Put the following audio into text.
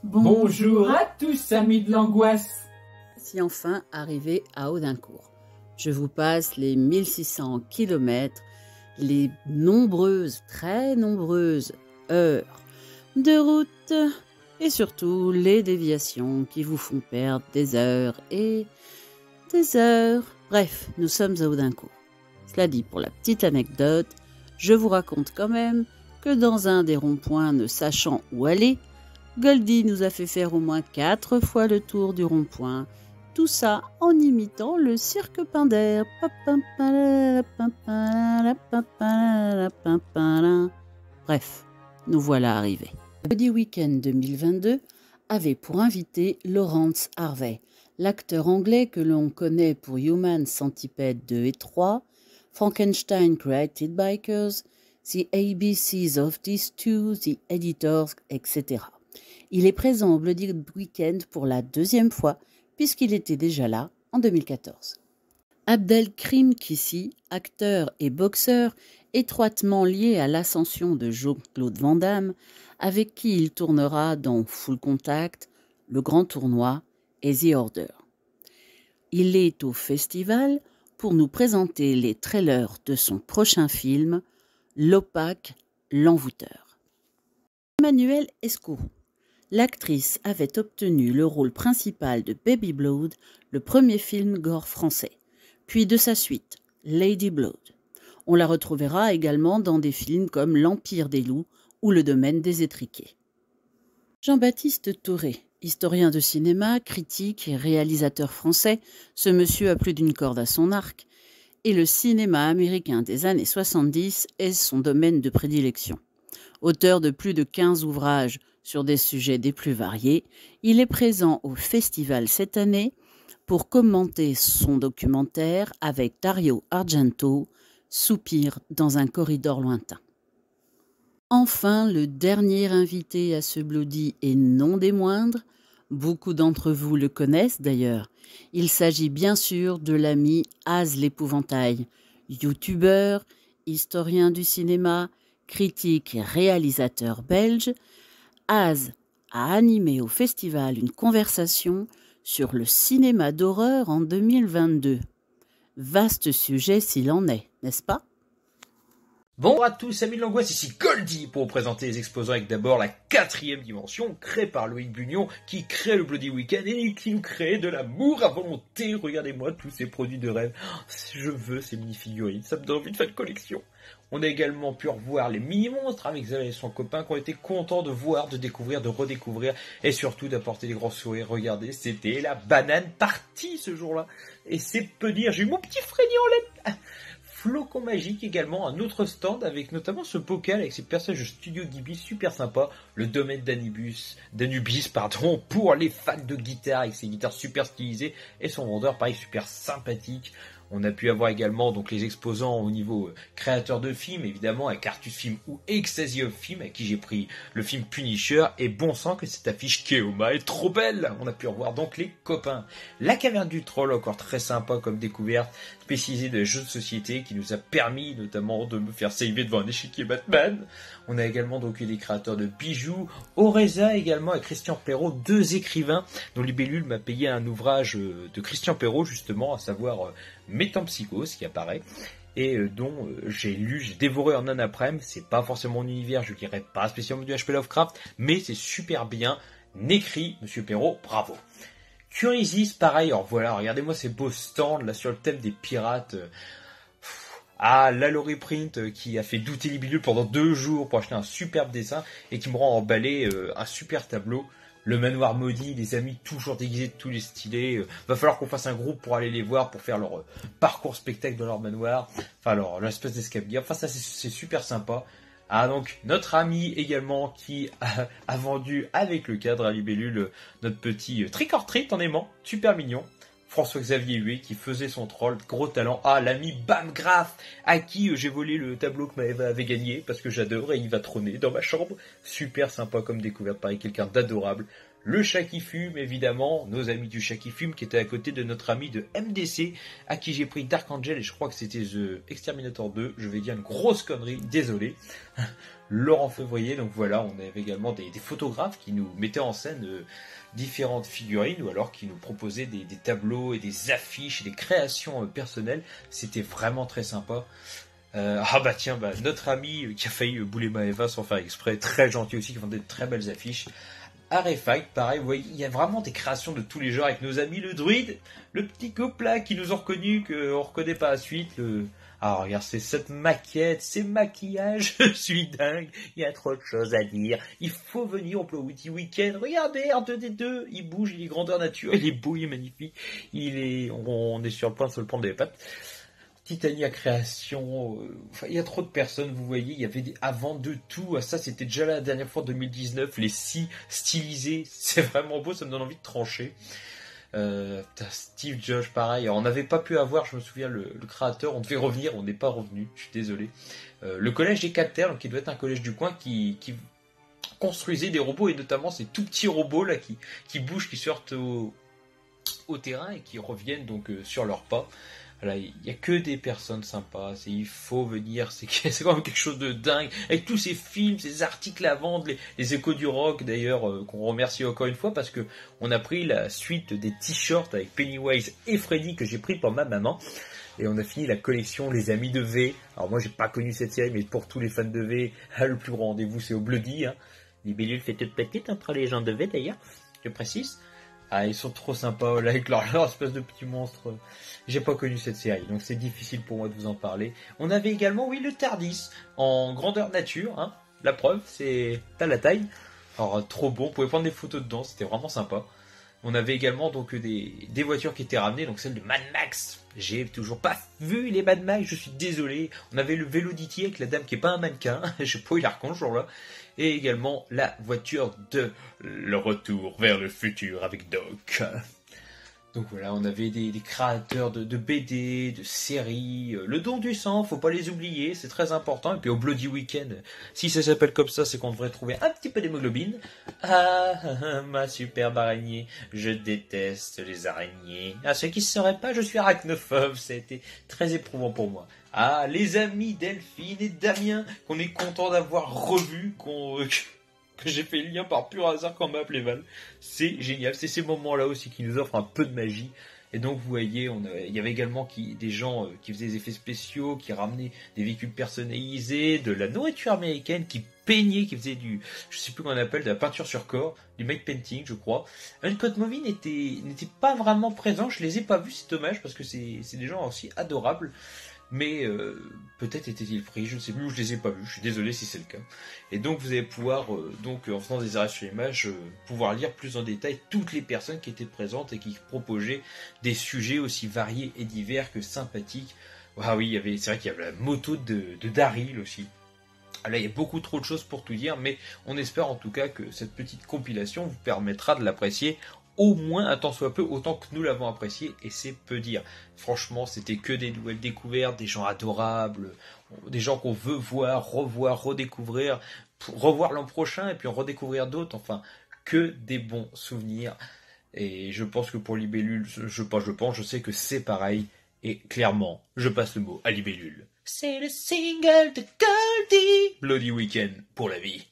Bonjour à tous, amis de l'angoisse. Si enfin arrivé à Audincourt. Je vous passe les 1600 kilomètres, les nombreuses, très nombreuses heures de route et surtout les déviations qui vous font perdre des heures et des heures. Bref, nous sommes à Audincourt. Cela dit, pour la petite anecdote, je vous raconte quand même que dans un des ronds-points ne sachant où aller, Goldie nous a fait faire au moins 4 fois le tour du rond-point. Tout ça en imitant le cirque Pinder. Bref, nous voilà arrivés. Le Buddy Weekend 2022 avait pour invité Laurence Harvey, l'acteur anglais que l'on connaît pour Human Centipede 2 et 3, Frankenstein Created Bikers, The ABCs of These Two, The Editors, etc. Il est présent au Bloody Weekend pour la 2e fois, puisqu'il était déjà là en 2014. Abdelkrim Kissi, acteur et boxeur étroitement lié à l'ascension de Jean-Claude Van Damme, avec qui il tournera dans Full Contact, Le Grand Tournoi et The Order. Il est au festival pour nous présenter les trailers de son prochain film, L'Opaque, l'Envoûteur. Emmanuelle Escourou. L'actrice avait obtenu le rôle principal de Baby Blood, le premier film gore français, puis de sa suite, Lady Blood. On la retrouvera également dans des films comme L'Empire des loups ou Le Domaine des étriquets. Jean-Baptiste Touré, historien de cinéma, critique et réalisateur français, ce monsieur a plus d'une corde à son arc, et le cinéma américain des années 70 est son domaine de prédilection. Auteur de plus de 15 ouvrages sur des sujets des plus variés, il est présent au festival cette année pour commenter son documentaire avec Dario Argento, Soupir dans un corridor lointain. Enfin, le dernier invité à ce Bloody et non des moindres, beaucoup d'entre vous le connaissent d'ailleurs, il s'agit bien sûr de l'ami Az l'épouvantail, youtubeur, historien du cinéma, critique et réalisateur belge. Az a animé au festival une conversation sur le cinéma d'horreur en 2022. Vaste sujet s'il en est, n'est-ce pas ? Bonjour à tous, amis de l'angoisse, ici Goldie pour vous présenter les exposants avec d'abord la 4e dimension créée par Loïc Bugnon qui crée le Bloody Weekend et qui nous crée de l'amour à volonté. Regardez-moi tous ces produits de rêve. Je veux ces mini-figurines, ça me donne envie de faire une collection. On a également pu revoir les mini-monstres avec Xavier et son copain qui ont été contents de voir, de découvrir, de redécouvrir et surtout d'apporter des grands sourires. Regardez, c'était la banane partie ce jour-là. Et c'est peu dire, j'ai eu mon petit freignant en laine. Flocon Magique également, un autre stand avec notamment ce bocal avec ses personnages de Studio Ghibli super sympa, le domaine d'Anubis, pour les fans de guitare avec ses guitares super stylisées et son vendeur pareil super sympathique. On a pu avoir également donc les exposants au niveau créateur de films, évidemment, avec Artus Film ou Ecstasy of Film, avec qui j'ai pris le film Punisher, et bon sang que cette affiche Keoma est trop belle. On a pu revoir donc les copains. La caverne du troll, encore très sympa comme découverte, spécialisée de jeux de société, qui nous a permis notamment de me faire saver devant un échiquier Batman. On a également donc eu des créateurs de bijoux, Oreza également, et Christian Perrault, 2 écrivains, dont Libellule m'a payé un ouvrage de Christian Perrault, justement, à savoir Métampsychose, qui apparaît, et dont j'ai dévoré en un après-midi. C'est pas forcément mon univers, je dirais pas spécialement du HP Lovecraft, mais c'est super bien écrit, monsieur Perrault, bravo. Curisis, pareil, alors voilà, regardez-moi ces beaux stands, là, sur le thème des pirates. La Laurie Print qui a fait douter Libellule pendant 2 jours pour acheter un superbe dessin et qui me rend emballé un super tableau. Le manoir maudit, les amis toujours déguisés de tous les stylés. Va falloir qu'on fasse un groupe pour aller les voir, pour faire leur parcours spectacle dans leur manoir. Enfin, leur espèce d'escabier. Enfin, ça, c'est super sympa. Donc, notre ami également qui a vendu avec le cadre à Libellule notre petit trick or treat en aimant. Super mignon. François-Xavier Huet qui faisait son troll, gros talent. L'ami Bam Graf, à qui j'ai volé le tableau que Maëva avait gagné, parce que j'adore, et il va trôner dans ma chambre. Super sympa comme découverte, pareil, quelqu'un d'adorable. le chat qui fume, évidemment, nos amis du chat qui fume, qui étaient à côté de notre ami de MDC, à qui j'ai pris Dark Angel, et je crois que c'était The Exterminator 2, je vais dire une grosse connerie, désolé. Laurent Février, donc voilà, on avait également des photographes qui nous mettaient en scène différentes figurines, ou alors qui nous proposaient des tableaux et des affiches et des créations personnelles. C'était vraiment très sympa. Notre ami qui a failli bouler Maeva sans faire exprès, très gentil aussi, qui vendait de très belles affiches. Artefact, pareil, vous voyez, il y a vraiment des créations de tous les genres avec nos amis le druide, le petit copla qui nous ont reconnus, qu'on reconnaît pas à la suite, Ah, regarde, c'est cette maquette, ces maquillages, je suis dingue, il y a trop de choses à dire, il faut venir au Bloody Weekend, regardez, R2D2, il bouge, il est grandeur nature, il est beau, il est magnifique, on est sur le point de se le prendre des pattes. Titania Création, il y a trop de personnes, vous voyez, il y avait avant de tout, ça c'était déjà la dernière fois en 2019, les scies stylisés, c'est vraiment beau, ça me donne envie de trancher. Steve Josh, pareil, alors, on n'avait pas pu avoir, je me souviens, le créateur, on devait revenir, on n'est pas revenu, je suis désolé. Le collège des Capteurs, qui doit être un collège du coin, qui construisait des robots, et notamment ces tout petits robots là qui bougent, qui sortent au terrain et qui reviennent donc sur leurs pas. Voilà, il n'y a que des personnes sympas, il faut venir, c'est quand même quelque chose de dingue, avec tous ces films, ces articles à vendre, les échos du rock d'ailleurs, qu'on remercie encore une fois, parce que on a pris la suite des t-shirts avec Pennywise et Freddy que j'ai pris pour ma maman, et on a fini la collection Les Amis de V. Alors moi j'ai pas connu cette série, mais pour tous les fans de V, le plus grand rendez-vous c'est au Bloody, hein. Les bellules fait toute petite entre les gens de V d'ailleurs, je précise. Ah, ils sont trop sympas là, avec leur espèce de petits monstres. J'ai pas connu cette série, donc c'est difficile pour moi de vous en parler. On avait également, oui, le Tardis, en grandeur nature, hein. La preuve, c'est à la taille. Alors, trop bon, on pouvait prendre des photos dedans, c'était vraiment sympa. On avait également donc des voitures qui étaient ramenées, donc celle de Mad Max. J'ai toujours pas vu les Mad Max, je suis désolé. On avait le vélo d'E.T. avec la dame qui est pas un mannequin, je sais pas où il a raconté ce jour-là. Et également la voiture de Le Retour vers le futur avec Doc. Donc voilà, on avait des créateurs de BD, de séries, le don du sang, faut pas les oublier, c'est très important. Et puis au Bloody Weekend, si ça s'appelle comme ça, c'est qu'on devrait trouver un petit peu d'hémoglobine. Ma superbe araignée, je déteste les araignées. Ceux qui ne sauraient pas, je suis arachnophobe, ça a été très éprouvant pour moi. Les amis Delphine et Damien, qu'on est content d'avoir revus, que j'ai fait le lien par pur hasard quand on m'a appelé Val. C'est génial, c'est ces moments-là aussi qui nous offrent un peu de magie. Et donc vous voyez, il y avait également des gens qui faisaient des effets spéciaux, qui ramenaient des véhicules personnalisés, de la nourriture américaine, qui peignaient, qui faisaient je sais plus comment on appelle, de la peinture sur corps, du make painting je crois. Uncut Movie n'était pas vraiment présent, je les ai pas vus, c'est dommage parce que c'est des gens aussi adorables. Mais peut-être étaient-ils pris, je ne sais plus, où je les ai pas vus, je suis désolé si c'est le cas. Et donc vous allez pouvoir, en faisant des arrêts sur l'image, pouvoir lire plus en détail toutes les personnes qui étaient présentes et qui proposaient des sujets aussi variés et divers que sympathiques. Ah oui, c'est vrai qu'il y avait la moto de Daryl aussi. Là, il y a beaucoup trop de choses pour tout dire, mais on espère en tout cas que cette petite compilation vous permettra de l'apprécier au moins un tant soit peu, autant que nous l'avons apprécié, et c'est peu dire. Franchement, c'était que des nouvelles découvertes, des gens adorables, des gens qu'on veut voir, revoir, redécouvrir, revoir l'an prochain, et puis en redécouvrir d'autres, enfin, que des bons souvenirs. Et je pense que pour Libellule, je sais que c'est pareil, et clairement, je passe le mot à Libellule. C'est le single de Goldie, Bloody Weekend pour la vie.